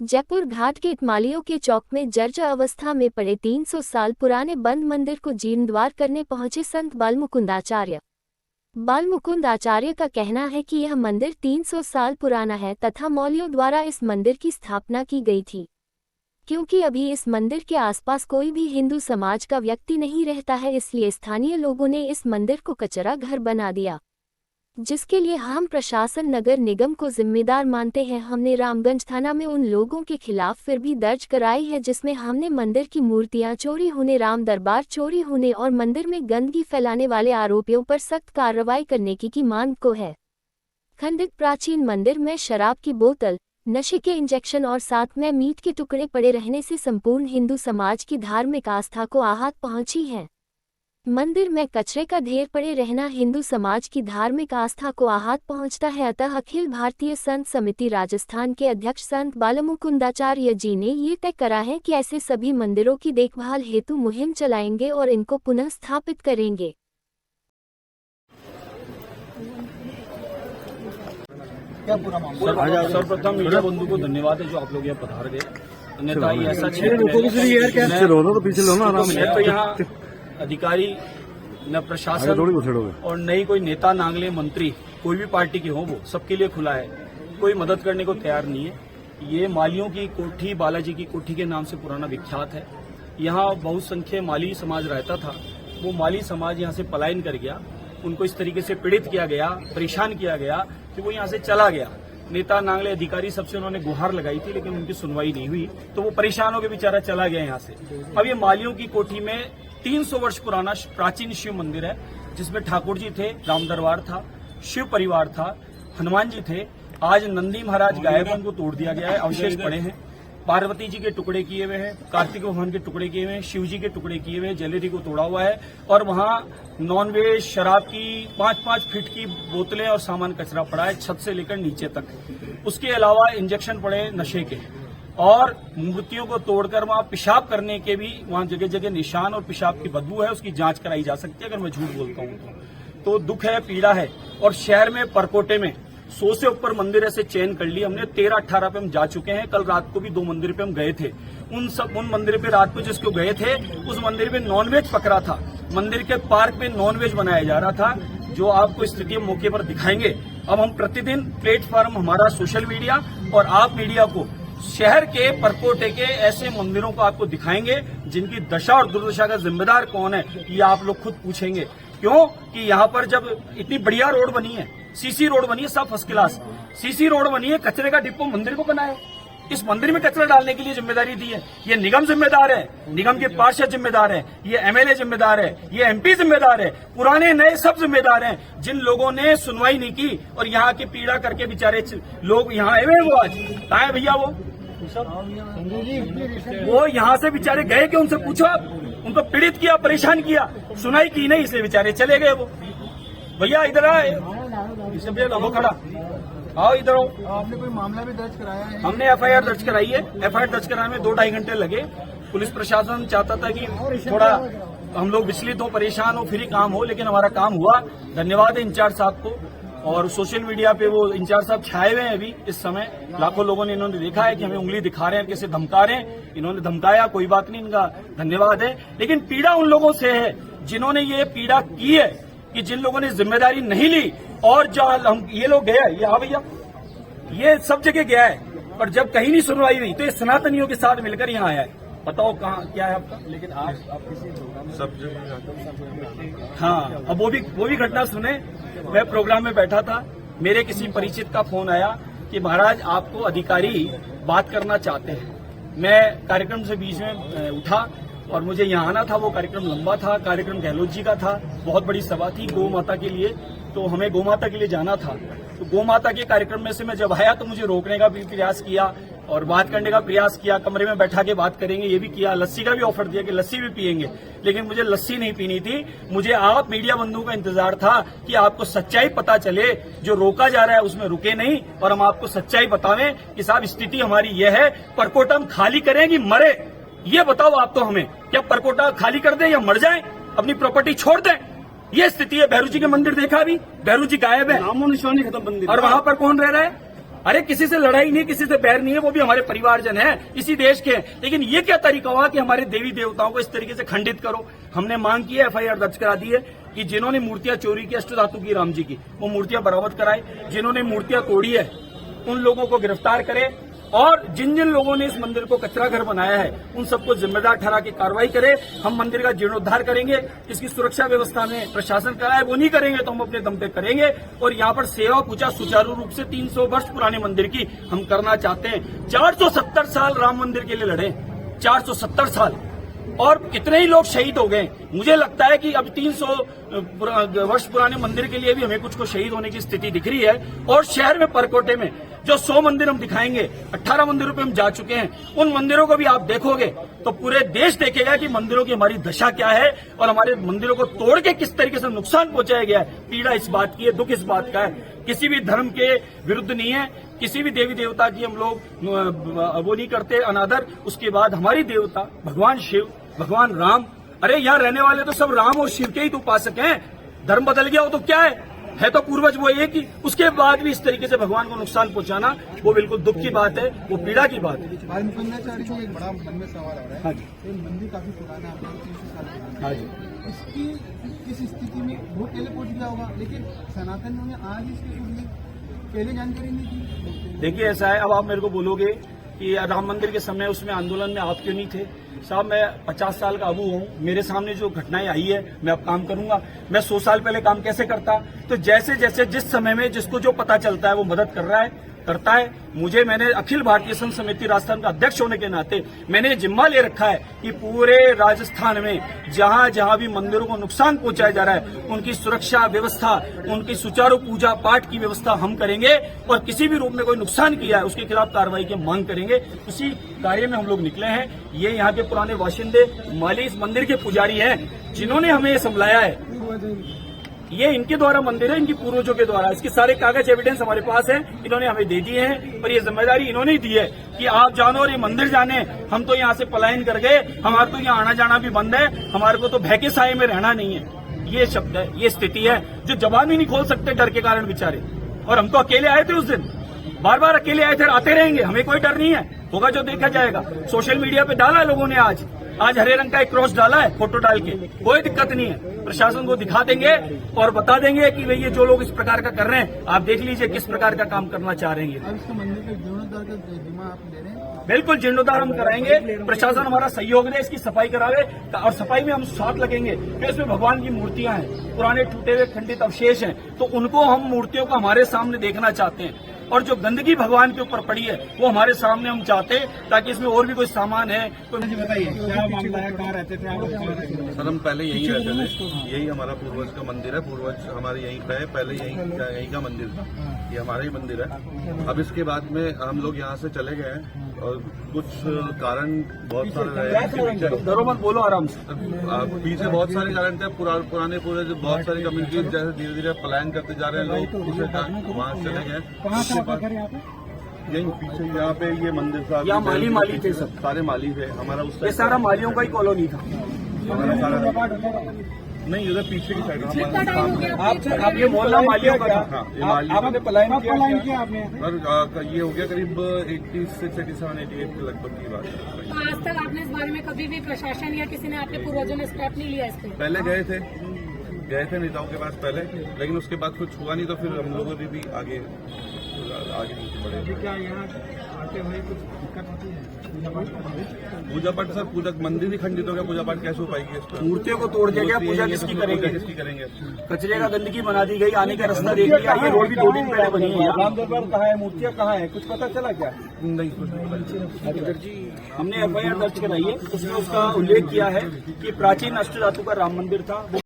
जयपुर घाट के इटमालियों के चौक में जर्जर अवस्था में पड़े 300 साल पुराने बंद मंदिर को जीर्णोद्धार करने पहुंचे संत बालमुकुंदाचार्य। बालमुकुंदाचार्य का कहना है कि यह मंदिर 300 साल पुराना है तथा मौलवियों द्वारा इस मंदिर की स्थापना की गई थी। क्योंकि अभी इस मंदिर के आसपास कोई भी हिंदू समाज का व्यक्ति नहीं रहता है, इसलिए स्थानीय लोगों ने इस मंदिर को कचरा घर बना दिया, जिसके लिए हम प्रशासन नगर निगम को जिम्मेदार मानते हैं। हमने रामगंज थाना में उन लोगों के खिलाफ फिर भी दर्ज कराई है, जिसमें हमने मंदिर की मूर्तियां चोरी होने, राम दरबार चोरी होने और मंदिर में गंदगी फैलाने वाले आरोपियों पर सख्त कार्रवाई करने की मांग को है। खंडित प्राचीन मंदिर में शराब की बोतल, नशे के इंजेक्शन और साथ में मीट के टुकड़े पड़े रहने से संपूर्ण हिंदू समाज की धार्मिक आस्था को आहत पहुंची है। मंदिर में कचरे का ढेर पड़े रहना हिंदू समाज की धार्मिक आस्था को आहत पहुंचता है। अतः अखिल भारतीय संत समिति राजस्थान के अध्यक्ष संत बालमुकुंदाचार्य जी ने ये तय करा है कि ऐसे सभी मंदिरों की देखभाल हेतु मुहिम चलाएंगे और इनको पुनः स्थापित करेंगे। सर्वप्रथम मीडिया बंधु को धन्यवाद है जो आप लोग यहाँ पधार गए। अन्यथा ऐसा तो यहाँ अधिकारी न प्रशासन और नई कोई नेता नांगले मंत्री कोई भी पार्टी के हों, वो सबके लिए खुला है, कोई मदद करने को तैयार नहीं है। ये मालियों की कोठी, बालाजी की कोठी के नाम से पुराना विख्यात है। यहाँ बहुसंख्य माली समाज रहता था, वो माली समाज यहाँ से पलायन कर गया। उनको इस तरीके से पीड़ित किया गया, परेशान किया गया कि वो यहाँ से चला गया। नेता नांगले अधिकारी सबसे उन्होंने गुहार लगाई थी, लेकिन उनकी सुनवाई नहीं हुई, तो वो परेशान होकर बेचारा चला गया यहाँ से। अब ये मालियों की कोठी में 300 वर्ष पुराना प्राचीन शिव मंदिर है, जिसमें ठाकुर जी थे, राम दरबार था, शिव परिवार था, हनुमान जी थे। आज नंदी महाराज गायब, उनको तोड़ दिया गया है, अवशेष पड़े हैं। पार्वती जी के टुकड़े किए हुए हैं, कार्तिक भगवान के टुकड़े किए हुए हैं, शिव जी के टुकड़े किए हुए हैं, ज्वेलरी को तोड़ा हुआ है और वहाँ नॉनवेज, शराब की 5-5 फीट की बोतलें और सामान कचरा पड़ा है, छत से लेकर नीचे तक। उसके अलावा इंजेक्शन पड़े नशे के और मूर्तियों को तोड़कर वहां पेशाब करने के भी वहां जगह जगह निशान और पेशाब की बदबू है। उसकी जांच कराई जा सकती है अगर मैं झूठ बोलता हूं तो दुख है, पीड़ा है। और शहर में परकोटे में 100 से ऊपर मंदिर ऐसे चयन कर लिए हमने। 13-18 पे हम जा चुके हैं। कल रात को भी 2 मंदिर पे हम गए थे। उन मंदिर पे रात को जिसको गए थे, उस मंदिर पे नॉनवेज पकड़ा था। मंदिर के पार्क में नॉनवेज बनाया जा रहा था, जो आपको स्थिति मौके पर दिखाएंगे। अब हम प्रतिदिन प्लेटफॉर्म हमारा सोशल मीडिया और आप मीडिया को शहर के परकोटे के ऐसे मंदिरों को आपको दिखाएंगे जिनकी दशा और दुर्दशा का जिम्मेदार कौन है, ये आप लोग खुद पूछेंगे। क्यों कि यहाँ पर जब इतनी बढ़िया रोड बनी है, सीसी रोड बनी है, सब फर्स्ट क्लास सीसी रोड बनी है, कचरे का डिपो मंदिर को बनाया। इस मंदिर में कचरा डालने के लिए जिम्मेदारी दी है। ये निगम जिम्मेदार है, निगम के पार्षद जिम्मेदार है, ये एमएलए जिम्मेदार है, ये एमपी जिम्मेदार है, पुराने नए सब जिम्मेदार हैं। जिन लोगों ने सुनवाई नहीं की और यहाँ की पीड़ा करके बेचारे लोग यहाँ आए हुए, वो आज कहाँ है भैया? वो यहाँ से बेचारे गए कि उनसे पूछो, उनको पीड़ित किया, परेशान किया, सुनाई की नहीं, इसलिए बेचारे चले गए। वो भैया इधर आए, वो खड़ा, आओ इधर आओ। आपने कोई मामला भी दर्ज कराया है? हमने एफआईआर दर्ज कराई है। एफआईआर दर्ज कराने में 2-2.5 घंटे लगे। पुलिस प्रशासन चाहता था कि थोड़ा हम लोग विचलित हो, परेशान हो, फिर ही काम हो, लेकिन हमारा काम हुआ। धन्यवाद है इंचार्ज साहब को। और सोशल मीडिया पे वो इंचार्ज साहब छाए हुए हैं अभी इस समय। लाखों लोगों ने इन्होंने देखा है कि हमें उंगली दिखा रहे हैं, कैसे धमका रहे हैं। इन्होंने धमकाया, कोई बात नहीं, इनका धन्यवाद है। लेकिन पीड़ा उन लोगों से है जिन्होंने ये पीड़ा की है, कि जिन लोगों ने जिम्मेदारी नहीं ली। और जो हम ये लोग गया, ये हाँ भैया, ये सब जगह गया है, पर जब कहीं नहीं सुनवाई हुई तो ये सनातनियों के साथ मिलकर यहाँ आया है। बताओ कहाँ क्या है आपका? लेकिन आज आप किसी सब जगह, हाँ, अब वो भी घटना सुने। मैं प्रोग्राम में बैठा था, मेरे किसी परिचित का फोन आया कि महाराज आपको अधिकारी बात करना चाहते हैं। मैं कार्यक्रम से बीच में उठा और मुझे यहाँ आना था। वो कार्यक्रम लंबा था, कार्यक्रम गहलोत जी का था, बहुत बड़ी सभा थी गौ माता के लिए, तो हमें गौ माता के लिए जाना था। तो गौ माता के कार्यक्रम में से मैं जब आया तो मुझे रोकने का भी प्रयास किया और बात करने का प्रयास किया, कमरे में बैठा के बात करेंगे ये भी किया, लस्सी का भी ऑफर दिया कि लस्सी भी पियेंगे, लेकिन मुझे लस्सी नहीं पीनी थी। मुझे आप मीडिया बंधुओं का इंतजार था कि आपको सच्चाई पता चले, जो रोका जा रहा है उसमें रुके नहीं और हम आपको सच्चाई बतावें कि साहब स्थिति हमारी यह है, परकोटा हम खाली करें कि मरे, ये बताओ आप तो हमें। क्या परकोटा खाली कर दें या मर जाएं, अपनी प्रॉपर्टी छोड़ दें? ये स्थिति है। भैरू जी के मंदिर देखा, अभी भैरू जी गायब है, नामो निशान खत्म मंदिर। और वहां पर कौन रह रहा है? अरे किसी से लड़ाई नहीं, किसी से बैर नहीं है, वो भी हमारे परिवारजन है, इसी देश के हैं। लेकिन ये क्या तरीका हुआ कि हमारे देवी देवताओं को इस तरीके से खंडित करो। हमने मांग की है, FIR दर्ज करा दी है कि जिन्होंने मूर्तियां चोरी की अष्टधातु की राम जी की, वो मूर्तियां बरामद कराए। जिन्होंने मूर्तियां तोड़ी है उन लोगों को गिरफ्तार करे, और जिन जिन लोगों ने इस मंदिर को कचरा घर बनाया है उन सबको जिम्मेदार ठहरा के कार्रवाई करे। हम मंदिर का जीर्णोद्धार करेंगे, इसकी सुरक्षा व्यवस्था में प्रशासन कराए, वो नहीं करेंगे तो हम अपने दम पे करेंगे। और यहाँ पर सेवा पूजा सुचारू रूप से 300 वर्ष पुराने मंदिर की हम करना चाहते हैं। 470 साल राम मंदिर के लिए लड़े, 470 साल, और कितने ही लोग शहीद हो गए। मुझे लगता है कि अब 300 वर्ष पुराने मंदिर के लिए भी हमें कुछ को शहीद होने की स्थिति दिख रही है। और शहर में परकोटे में जो 100 मंदिर हम दिखाएंगे, 18 मंदिरों पे हम जा चुके हैं, उन मंदिरों को भी आप देखोगे तो पूरे देश देखेगा कि मंदिरों की हमारी दशा क्या है और हमारे मंदिरों को तोड़ के किस तरीके से नुकसान पहुंचाया गया है। पीड़ा इस बात की है, दुख इस बात का है। किसी भी धर्म के विरुद्ध नहीं है, किसी भी देवी देवता की हम लोग वो नहीं करते अनादर। उसके बाद हमारी देवता भगवान शिव, भगवान राम, अरे यहाँ रहने वाले तो सब राम और शिव के ही तो उपासक हैं। धर्म बदल गया हो तो क्या है तो पूर्वज वो एक ही। उसके बाद भी इस तरीके से भगवान को नुकसान पहुंचाना वो बिल्कुल दुख की बात है, वो पीड़ा की बात है। भाई मुकुंदाचार्य को एक बड़ा मन में सवाल आ रहा है। हाँ जी। ये मंदिर काफी पुराना है, 300 साल पुराना। हाँ जी। इसकी किस स्थिति में बहुत पहले पहुंच गया होगा, लेकिन सनातन ने आज इसके कुछ पहले जानकारी नहीं थी। देखिए ऐसा है, अब आप मेरे को बोलोगे कि राम मंदिर के समय उसमें आंदोलन में आप क्यों नहीं थे। साहब मैं 50 साल का अबू हूँ, मेरे सामने जो घटनाएं आई है मैं अब काम करूंगा। मैं 100 साल पहले काम कैसे करता। तो जैसे जैसे जिस समय में जिसको जो पता चलता है वो मदद कर रहा है, करता है। मैंने अखिल भारतीय संत समिति राजस्थान का अध्यक्ष होने के नाते मैंने जिम्मा ले रखा है कि पूरे राजस्थान में जहां जहां भी मंदिरों को नुकसान पहुंचाया जा रहा है उनकी सुरक्षा व्यवस्था, उनकी सुचारू पूजा पाठ की व्यवस्था हम करेंगे। और किसी भी रूप में कोई नुकसान किया है उसके खिलाफ कार्रवाई की मांग करेंगे। उसी कार्य में हम लोग निकले हैं। ये यहाँ के पुराने बाशिंदे, माली इस मंदिर के पुजारी हैं जिन्होंने हमें ये संभलाया है। ये इनके द्वारा मंदिर है, इनकी पूर्वजों के द्वारा। इसके सारे कागज एविडेंस हमारे पास है, इन्होंने हमें दे दिए हैं। और ये जिम्मेदारी इन्होंने ही दी है कि आप जानो और ये मंदिर जाने। हम तो यहाँ से पलायन कर गए, हमारा तो यहाँ आना जाना भी बंद है, हमारे को तो भय के साए में रहना नहीं है। ये शब्द है, ये स्थिति है, जो जबान भी नहीं खोल सकते डर के कारण बेचारे। और हम तो अकेले आए थे उस दिन, बार बार अकेले आए थे, आते रहेंगे, हमें कोई डर नहीं है। होगा जो देखा जाएगा। सोशल मीडिया पे डाला है लोगों ने, आज हरे रंग का एक क्रॉस डाला है फोटो डाल के, कोई दिक्कत नहीं है। प्रशासन को दिखा देंगे और बता देंगे कि भई ये जो लोग इस प्रकार का कर रहे हैं, आप देख लीजिए किस प्रकार का काम करना चाह रहे हैं। अब इसके मंदिर के जीर्णोद्धार का जिम्मा आप ले रहे हैं? बिल्कुल जीर्णोद्धार हम कराएंगे। प्रशासन हमारा सहयोग दे, इसकी सफाई करावे, और सफाई में हम साथ लगेंगे। फिर इसमें भगवान की मूर्तियां हैं, पुराने टूटे हुए खंडित अवशेष हैं, तो उनको हम मूर्तियों को हमारे सामने देखना चाहते हैं। और जो गंदगी भगवान के ऊपर पड़ी है वो हमारे सामने हम चाहते हैं, ताकि इसमें और भी कोई सामान है। तो बताइए क्या मामला है, कहाँ रहते थे आप? सर हम पहले यहीं रहते थे, यही हमारा पूर्वज का मंदिर है। पूर्वज हमारे यहीं पे है, पहले यहीं का मंदिर था, ये हमारा ही मंदिर है। अब इसके बाद में हम लोग यहाँ से चले गए हैं और कुछ कारण बहुत सारे रहे। डरो मत, बोलो आराम से। पीछे बहुत सारे कारण थे, पुराने बहुत सारी कम्युनिटीज जैसे धीरे धीरे पलायन करते जा रहे हैं लोग, उसे वहाँ चले गए। यही पीछे यहाँ पे ये मंदिर था, यहाँ माली थे, सब सारे माली थे हमारा। उस ये सारा मालियों का ही कॉलोनी था हमारा सारा नहीं, उधर पीछे की साइड। आप ये मोहल्ला मालियों का था? आपने पलायन किया आपने? सर ये हो गया करीब 86, 87, 88 के लगभग की बात है। तो आज तक आपने इस बारे में कभी भी प्रशासन या किसी ने आपके पूर्वजों ने स्टेप नहीं लिया इस पे? पहले गए थे नेताओं के पास पहले, लेकिन उसके बाद कुछ हुआ नहीं, तो फिर हम लोगों ने भी आगे बढ़े। क्या यहाँ आते हुए कुछ दिक्कत होती है? पूजा पाठ सर, पूजा मंदिर ही खंडित हो गया, पूजा पाठ कैसे हो पाएगी? इस पर मूर्तियों को तोड़ दिया गया, पूजा किसकी करेंगे? कचरे का गंदगी बना दी गई, आने का रास्ता देख लिया। ये रोड भी 2 दिन पहले बनी है। राम दरबार कहाँ है, मूर्तियाँ कहाँ है, कुछ पता चला क्या? नहीं, कुछ नहीं। हमने FIR दर्ज कराई है, उसमें उसका उल्लेख किया है कि प्राचीन अष्टधातु का राम मंदिर था, वो